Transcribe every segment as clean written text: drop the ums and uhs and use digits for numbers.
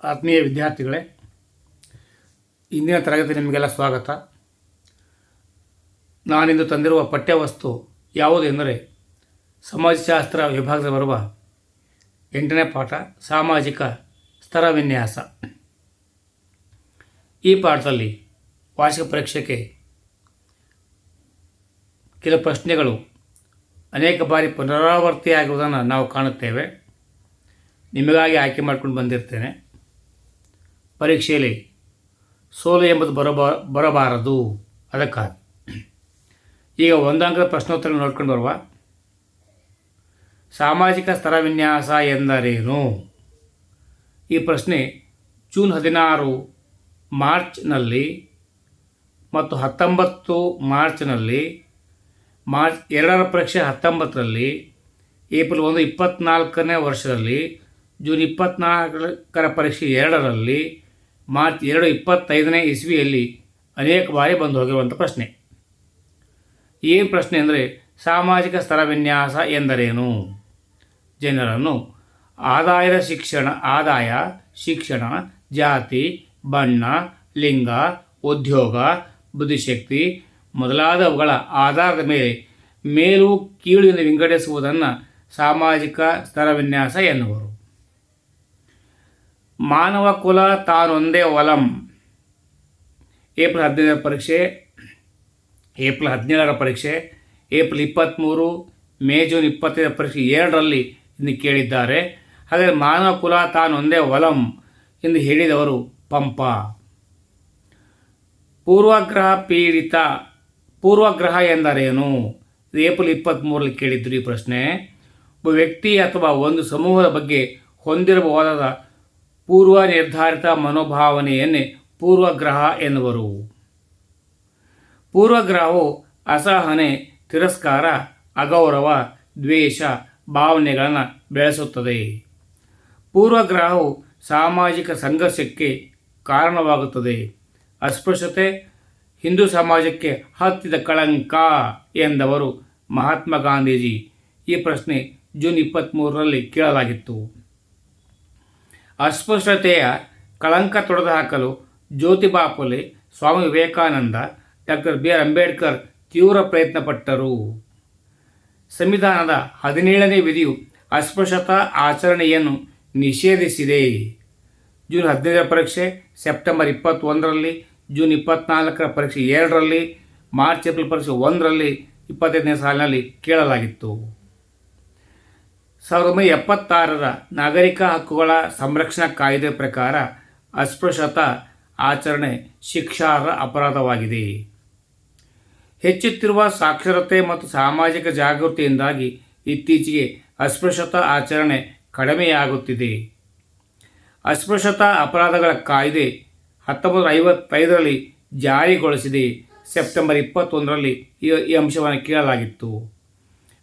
ಆತ್ಮೀಯ ವಿದ್ಯಾರ್ಥಿಗಳೇ, ಇಂದಿನ ತರಗತಿ ನಿಮಗೆಲ್ಲ ಸ್ವಾಗತ. ನಾನಿಂದು ತಂದಿರುವ ಪಠ್ಯವಸ್ತು ಯಾವುದೆಂದರೆ ಸಮಾಜಶಾಸ್ತ್ರ ವಿಭಾಗದ ಬರುವ 8ನೇ ಪಾಠ ಸಾಮಾಜಿಕ ಸ್ತರ ವಿನ್ಯಾಸ. ಈ ಪಾಠದಲ್ಲಿ ವಾರ್ಷಿಕ ಪರೀಕ್ಷೆಗೆ ಕೆಲವು ಪ್ರಶ್ನೆಗಳು ಅನೇಕ ಬಾರಿ ಪುನರಾವರ್ತಿಯಾಗುವುದನ್ನು ನಾವು ಕಾಣುತ್ತೇವೆ. ನಿಮಗಾಗಿ ಆಯ್ಕೆ ಮಾಡಿಕೊಂಡು ಬಂದಿರ್ತೇನೆ. ಪರೀಕ್ಷೆಯಲ್ಲಿ ಸೋಲು ಎಂಬುದು ಬರಬಾರದು, ಅದಕ್ಕಾಗಿ ಈಗ ಒಂದಂಕದ ಪ್ರಶ್ನೋತ್ತರ ನೋಡ್ಕೊಂಡು ಬರುವ. ಸಾಮಾಜಿಕ ಸ್ತರ ವಿನ್ಯಾಸ ಎಂದರೇನು? ಈ ಪ್ರಶ್ನೆ ಜೂನ್ 16 ಮಾರ್ಚ್ನಲ್ಲಿ ಮತ್ತು 19 ಮಾರ್ಚ್ನಲ್ಲಿ, ಮಾರ್ಚ್ 2ರ ಪರೀಕ್ಷೆ 19ರಲ್ಲಿ, ಏಪ್ರಿಲ್ 1 24ನೇ ವರ್ಷದಲ್ಲಿ, ಜೂನ್ 24ರ ಪರೀಕ್ಷೆ 2ರಲ್ಲಿ, ಮಾರ್ಚ್ 2 25ನೇ ಇಸ್ವಿಯಲ್ಲಿ ಅನೇಕ ಬಾರಿ ಬಂದು ಹೋಗಿರುವಂಥ ಪ್ರಶ್ನೆ. ಏನು ಪ್ರಶ್ನೆ ಅಂದರೆ ಸಾಮಾಜಿಕ ಸ್ತರ ವಿನ್ಯಾಸ ಎಂದರೇನು? ಜನರನ್ನು ಆದಾಯ, ಶಿಕ್ಷಣ, ಜಾತಿ, ಬಣ್ಣ, ಲಿಂಗ, ಉದ್ಯೋಗ, ಬುದ್ಧಿಶಕ್ತಿ ಮೊದಲಾದವುಗಳ ಆಧಾರದ ಮೇಲೆ ಮೇಲು ಕೀಳು ಎಂದು ವಿಂಗಡಿಸುವುದನ್ನು ಸಾಮಾಜಿಕ ಸ್ತರ ವಿನ್ಯಾಸ ಎನ್ನುವರು. ಮಾನವ ಕುಲ ತಾನೊಂದೇ ಒಲಂ. ಏಪ್ರಿಲ್ 17ರ ಪರೀಕ್ಷೆ, ಏಪ್ರಿಲ್ 17ರ ಪರೀಕ್ಷೆ, ಏಪ್ರಿಲ್ 23, ಮೇ, ಜೂನ್ 25ರ ಪರೀಕ್ಷೆ 2ರಲ್ಲಿ ಎಂದು ಕೇಳಿದ್ದಾರೆ. ಹಾಗಾಗಿ ಮಾನವ ಕುಲ ತಾನೊಂದೇ ಒಲಂ ಎಂದು ಹೇಳಿದವರು ಪಂಪ. ಪೂರ್ವಗ್ರಹ ಎಂದರೇನು? ಇದು ಏಪ್ರಿಲ್ 23ರಲ್ಲಿ ಕೇಳಿದ್ರು ಈ ಪ್ರಶ್ನೆ. ಒಬ್ಬ ವ್ಯಕ್ತಿ ಅಥವಾ ಒಂದು ಸಮೂಹದ ಬಗ್ಗೆ ಹೊಂದಿರಬಹುದಾದ ಪೂರ್ವ ನಿರ್ಧಾರಿತ ಮನೋಭಾವನೆಯನ್ನೇ ಪೂರ್ವಗ್ರಹ ಎನ್ನುವರು. ಪೂರ್ವಗ್ರಹವು ಅಸಹನೆ, ತಿರಸ್ಕಾರ, ಅಗೌರವ, ದ್ವೇಷ ಭಾವನೆಗಳನ್ನು ಬೆಳೆಸುತ್ತದೆ. ಪೂರ್ವಗ್ರಹವು ಸಾಮಾಜಿಕ ಸಂಘರ್ಷಕ್ಕೆ ಕಾರಣವಾಗುತ್ತದೆ. ಅಸ್ಪೃಶ್ಯತೆ ಹಿಂದೂ ಸಮಾಜಕ್ಕೆ ಹತ್ತಿದ ಕಳಂಕ ಎಂದವರು ಮಹಾತ್ಮ ಗಾಂಧೀಜಿ. ಈ ಪ್ರಶ್ನೆ ಜೂನ್ 23ರಲ್ಲಿ ಕೇಳಲಾಗಿತ್ತು. ಅಸ್ಪೃಶ್ಯತೆಯ ಕಳಂಕ ತೊಡೆದುಹಾಕಲು Jyotiba Phule, Swami Vivekananda, doctor B. R. Ambedkar ತೀವ್ರ ಪ್ರಯತ್ನಪಟ್ಟರು. ಸಂವಿಧಾನದ 17ನೇ ವಿಧಿಯು ಅಸ್ಪೃಶ್ಯತಾ ಆಚರಣೆಯನ್ನು ನಿಷೇಧಿಸಿದೆ. ಜೂನ್ 15ರ ಪರೀಕ್ಷೆ, ಸೆಪ್ಟೆಂಬರ್ 21ರಲ್ಲಿ, ಜೂನ್ 24ರ ಪರೀಕ್ಷೆ 2ರಲ್ಲಿ, ಮಾರ್ಚ್ ಏಪ್ರಿಲ್ ಪರೀಕ್ಷೆ 1ರಲ್ಲಿ 25ನೇ ಸಾಲಿನಲ್ಲಿ ಕೇಳಲಾಗಿತ್ತು. 1976ರ ನಾಗರಿಕ ಹಕ್ಕುಗಳ ಸಂರಕ್ಷಣಾ ಕಾಯ್ದೆ ಪ್ರಕಾರ ಅಸ್ಪೃಶ್ಯತಾ ಆಚರಣೆ ಶಿಕ್ಷಾರ್ಹ ಅಪರಾಧವಾಗಿದೆ. ಹೆಚ್ಚುತ್ತಿರುವ ಸಾಕ್ಷರತೆ ಮತ್ತು ಸಾಮಾಜಿಕ ಜಾಗೃತಿಯಿಂದಾಗಿ ಇತ್ತೀಚೆಗೆ ಅಸ್ಪೃಶ್ಯತಾ ಆಚರಣೆ ಕಡಿಮೆಯಾಗುತ್ತಿದೆ. ಅಸ್ಪೃಶ್ಯತಾ ಅಪರಾಧಗಳ ಕಾಯ್ದೆ 1955ರಲ್ಲಿ ಜಾರಿಗೊಳಿಸಿದೆ. ಸೆಪ್ಟೆಂಬರ್ 21ರಲ್ಲಿ ಈ ಅಂಶವನ್ನು ಕೇಳಲಾಗಿತ್ತು.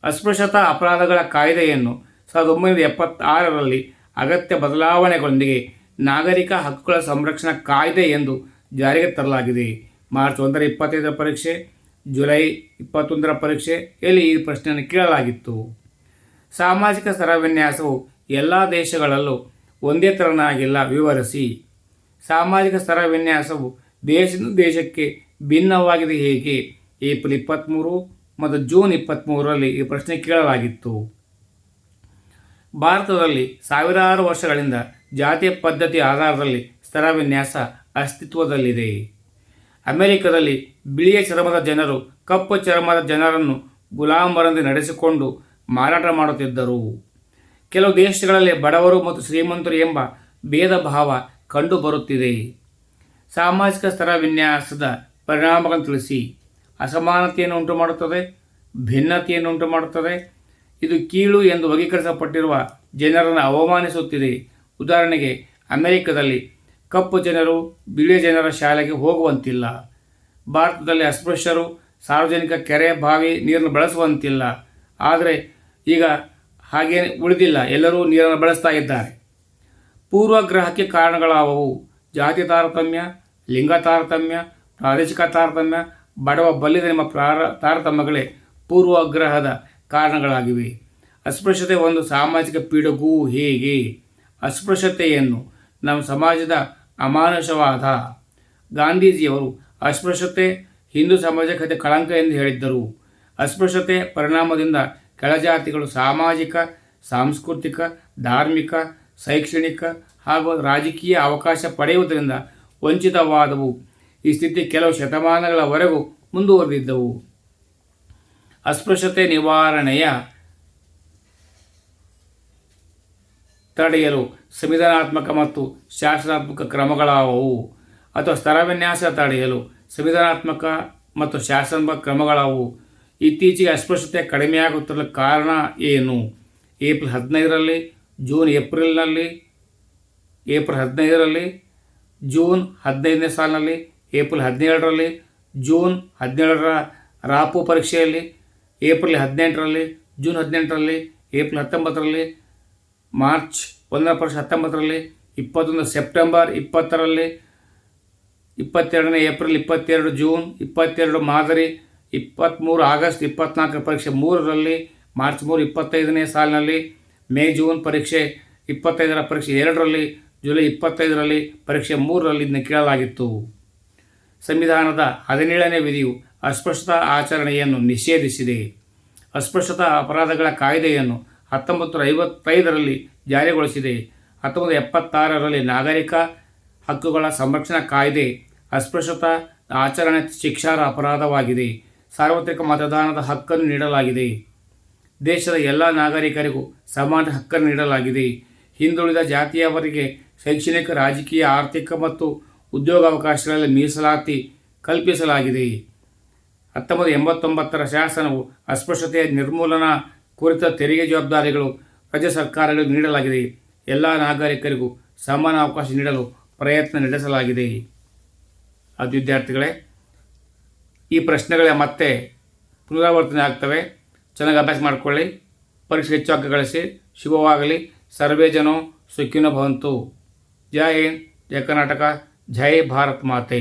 ಅಸ್ಪೃಶ್ಯತಾ ಅಪರಾಧಗಳ ಕಾಯ್ದೆಯನ್ನು 1976ರಲ್ಲಿ ಅಗತ್ಯ ಬದಲಾವಣೆಗಳೊಂದಿಗೆ ನಾಗರಿಕ ಹಕ್ಕುಗಳ ಸಂರಕ್ಷಣಾ ಕಾಯ್ದೆ ಎಂದು ಜಾರಿಗೆ ತರಲಾಗಿದೆ. ಮಾರ್ಚ್ 1ರ 25ರ ಪರೀಕ್ಷೆ, ಜುಲೈ 21ರ ಪರೀಕ್ಷೆಯಲ್ಲಿ ಈ ಪ್ರಶ್ನೆಯನ್ನು ಕೇಳಲಾಗಿತ್ತು. ಸಾಮಾಜಿಕ ಸ್ತರ ವಿನ್ಯಾಸವು ಎಲ್ಲ ದೇಶಗಳಲ್ಲೂ ಒಂದೇ ತೆರನಾಗಿಲ್ಲ, ವಿವರಿಸಿ. ಸಾಮಾಜಿಕ ಸ್ತರ ವಿನ್ಯಾಸವು ದೇಶದಿಂದ ದೇಶಕ್ಕೆ ಭಿನ್ನವಾಗಿದೆ, ಹೇಗೆ? ಏಪ್ರಿಲ್ 23 ಮತ್ತು ಜೂನ್ 23ರಲ್ಲಿ ಈ ಪ್ರಶ್ನೆ ಕೇಳಲಾಗಿತ್ತು. ಭಾರತದಲ್ಲಿ ಸಾವಿರಾರು ವರ್ಷಗಳಿಂದ ಜಾತಿಯ ಪದ್ಧತಿ ಆಧಾರದಲ್ಲಿ ಸ್ತರ ವಿನ್ಯಾಸ ಅಸ್ತಿತ್ವದಲ್ಲಿದೆ. ಅಮೆರಿಕದಲ್ಲಿ ಬಿಳಿಯ ಚರ್ಮದ ಜನರು ಕಪ್ಪು ಚರ್ಮದ ಜನರನ್ನು ಗುಲಾಮರಂತೆ ನಡೆಸಿಕೊಂಡು ಮಾರಾಟ ಮಾಡುತ್ತಿದ್ದರು. ಕೆಲವು ದೇಶಗಳಲ್ಲಿ ಬಡವರು ಮತ್ತು ಶ್ರೀಮಂತರು ಎಂಬ ಭೇದ ಭಾವ ಕಂಡುಬರುತ್ತಿದೆ. ಸಾಮಾಜಿಕ ಸ್ತರ ವಿನ್ಯಾಸದ ಪರಿಣಾಮಗಳನ್ನು ತಿಳಿಸಿ. ಅಸಮಾನತೆಯನ್ನು ಉಂಟು ಮಾಡುತ್ತದೆ, ಭಿನ್ನತೆಯನ್ನು ಉಂಟು ಮಾಡುತ್ತದೆ. ಇದು ಕೀಳು ಎಂದು ವರ್ಗೀಕರಿಸಲ್ಪಟ್ಟಿರುವ ಜನರನ್ನು ಅವಮಾನಿಸುತ್ತಿದೆ. ಉದಾಹರಣೆಗೆ, ಅಮೆರಿಕದಲ್ಲಿ ಕಪ್ಪು ಜನರು ಬಿಳಿಯ ಜನರ ಶಾಲೆಗೆ ಹೋಗುವಂತಿಲ್ಲ. ಭಾರತದಲ್ಲಿ ಅಸ್ಪೃಶ್ಯರು ಸಾರ್ವಜನಿಕ ಕೆರೆ, ಬಾವಿ ನೀರನ್ನು ಬಳಸುವಂತಿಲ್ಲ. ಆದರೆ ಈಗ ಹಾಗೇ ಉಳಿದಿಲ್ಲ, ಎಲ್ಲರೂ ನೀರನ್ನು ಬಳಸ್ತಾ ಇದ್ದಾರೆ. ಪೂರ್ವಗ್ರಹಕ್ಕೆ ಕಾರಣಗಳಾದವು: ಜಾತಿ ತಾರತಮ್ಯ, ಲಿಂಗ ತಾರತಮ್ಯ, ಪ್ರಾದೇಶಿಕ ತಾರತಮ್ಯ, ಬಡವ ಬಲ್ಲಿದ ನಿಮ್ಮ ತಾರತಮ್ಯಗಳೇ ಪೂರ್ವಗ್ರಹದ ಕಾರಣಗಳಾಗಿವೆ. ಅಸ್ಪೃಶ್ಯತೆ ಒಂದು ಸಾಮಾಜಿಕ ಪಿಡುಗು, ಹೇಗೆ? ಅಸ್ಪೃಶ್ಯತೆಯನ್ನು ನಮ್ಮ ಸಮಾಜದ ಅಮಾನುಷವಾದ. ಗಾಂಧೀಜಿಯವರು ಅಸ್ಪೃಶ್ಯತೆ ಹಿಂದೂ ಸಮಾಜಕ್ಕೆ ಕಳಂಕ ಎಂದು ಹೇಳಿದ್ದರು. ಅಸ್ಪೃಶ್ಯತೆ ಪರಿಣಾಮದಿಂದ ಕೆಳಜಾತಿಗಳು ಸಾಮಾಜಿಕ, ಸಾಂಸ್ಕೃತಿಕ, ಧಾರ್ಮಿಕ, ಶೈಕ್ಷಣಿಕ ಹಾಗೂ ರಾಜಕೀಯ ಅವಕಾಶ ಪಡೆಯುವುದರಿಂದ ವಂಚಿತವಾದವು. ಈ ಸ್ಥಿತಿ ಕೆಲವು ಶತಮಾನಗಳವರೆಗೂ ಮುಂದುವರೆದಿದ್ದವು. ಅಸ್ಪೃಶ್ಯತೆ ನಿವಾರಣೆಯ ತಡೆಯಲು ಸಂವಿಧಾನಾತ್ಮಕ ಮತ್ತು ಶಾಸನಾತ್ಮಕ ಕ್ರಮಗಳಾವುವು? ಅಥವಾ ಸ್ತರವಿನ್ಯಾಸ ತಡೆಯಲು ಸಂವಿಧಾನಾತ್ಮಕ ಮತ್ತು ಶಾಸನಾತ್ಮಕ ಕ್ರಮಗಳಾವುವು? ಇತ್ತೀಚೆಗೆ ಅಸ್ಪೃಶ್ಯತೆ ಕಡಿಮೆಯಾಗುತ್ತಿರಲು ಕಾರಣ ಏನು? ಏಪ್ರಿಲ್ 15ರಲ್ಲಿ, ಜೂನ್ 15ನೇ ಸಾಲಿನಲ್ಲಿ, ಏಪ್ರಿಲ್ 17ರಲ್ಲಿ, ಜೂನ್ 17ರ ರಾಪು ಪರೀಕ್ಷೆಯಲ್ಲಿ, ಏಪ್ರಿಲ್ 18ರಲ್ಲಿ, ಜೂನ್ 18ರಲ್ಲಿ, ಏಪ್ರಿಲ್ 19ರಲ್ಲಿ, ಮಾರ್ಚ್ 1ರ ಪರೀಕ್ಷೆ 19ರಲ್ಲಿ, 21 ಸೆಪ್ಟೆಂಬರ್ 20ರಲ್ಲಿ, 22ನೇ ಏಪ್ರಿಲ್, 22 ಜೂನ್, 22 ಮಾದರಿ, 23 ಆಗಸ್ಟ್ 24ರ ಪರೀಕ್ಷೆ 3ರಲ್ಲಿ, ಮಾರ್ಚ್ 3 25ನೇ ಸಾಲಿನಲ್ಲಿ, ಮೇ ಜೂನ್ ಪರೀಕ್ಷೆ 25ರ ಪರೀಕ್ಷೆ 2ರಲ್ಲಿ, ಜುಲೈ 25ರಲ್ಲಿ ಪರೀಕ್ಷೆ 3ರಲ್ಲಿ ಇದನ್ನು ಕೇಳಲಾಗಿತ್ತು. ಸಂವಿಧಾನದ 17ನೇ ವಿಧಿಯು ಅಸ್ಪೃಶ್ಯತಾ ಆಚರಣೆಯನ್ನು ನಿಷೇಧಿಸಿದೆ. ಅಸ್ಪೃಶ್ಯತಾ ಅಪರಾಧಗಳ ಕಾಯ್ದೆಯನ್ನು 1955ರಲ್ಲಿ ಜಾರಿಗೊಳಿಸಿದೆ. 1976ರಲ್ಲಿ ನಾಗರಿಕ ಹಕ್ಕುಗಳ ಸಂರಕ್ಷಣಾ ಕಾಯ್ದೆ ಅಸ್ಪೃಶ್ಯತಾ ಆಚರಣೆ ಶಿಕ್ಷಾರ್ಹ ಅಪರಾಧವಾಗಿದೆ. ಸಾರ್ವತ್ರಿಕ ಮತದಾನದ ಹಕ್ಕನ್ನು ನೀಡಲಾಗಿದೆ. ದೇಶದ ಎಲ್ಲ ನಾಗರಿಕರಿಗೂ ಸಮಾನ ಹಕ್ಕನ್ನು ನೀಡಲಾಗಿದೆ. ಹಿಂದುಳಿದ ಜಾತಿಯವರಿಗೆ ಶೈಕ್ಷಣಿಕ, ರಾಜಕೀಯ, ಆರ್ಥಿಕ ಮತ್ತು ಉದ್ಯೋಗಾವಕಾಶಗಳಲ್ಲಿ ಮೀಸಲಾತಿ ಕಲ್ಪಿಸಲಾಗಿದೆ. 1989ರ ಶಾಸನವು ಅಸ್ಪೃಶ್ಯತೆಯ ನಿರ್ಮೂಲನಾ ಕುರಿತ ತೆರಿಗೆ ಜವಾಬ್ದಾರಿಗಳು ರಾಜ್ಯ ಸರ್ಕಾರಗಳಿಗೆ ನೀಡಲಾಗಿದೆ. ಎಲ್ಲ ನಾಗರಿಕರಿಗೂ ಸಮಾನ ಅವಕಾಶ ನೀಡಲು ಪ್ರಯತ್ನ ನಡೆಸಲಾಗಿದೆ. ಅದು ವಿದ್ಯಾರ್ಥಿಗಳೇ, ಈ ಪ್ರಶ್ನೆಗಳೇ ಮತ್ತೆ ಪುನರಾವರ್ತನೆ ಆಗ್ತವೆ. ಚೆನ್ನಾಗಿ ಅಭ್ಯಾಸ ಮಾಡಿಕೊಳ್ಳಿ. ಪರೀಕ್ಷೆ ಹೆಚ್ಚು ಅಂಕ ಗಳಿಸಿ. ಶುಭವಾಗಲಿ. ಸರ್ವೇ ಜನೋ ಸುಖಿನೋ ಭವಂತು. ಜೈ ಹಿಂದ್, ಜೈ ಕರ್ನಾಟಕ, ಜೈ ಭಾರತ್ ಮಾತೆ.